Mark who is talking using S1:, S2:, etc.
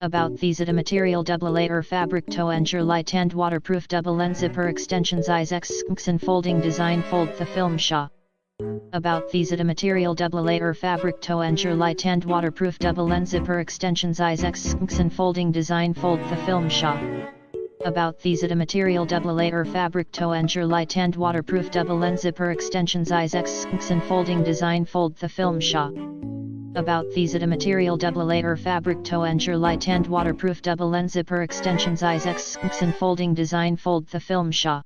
S1: About these a material double layer fabric toe and light and waterproof double lens zipper extensions eyes x folding design fold the film sha. About these a material double layer fabric toe and light and waterproof double lens zipper extensions eyes x folding design fold the film sha. About these a material double layer fabric toe and light and waterproof double lens zipper extensions eyes x folding design fold the film sha. About these a material double layer fabric toe and light and waterproof double lens zipper extensions eyes x folding design fold the film sha.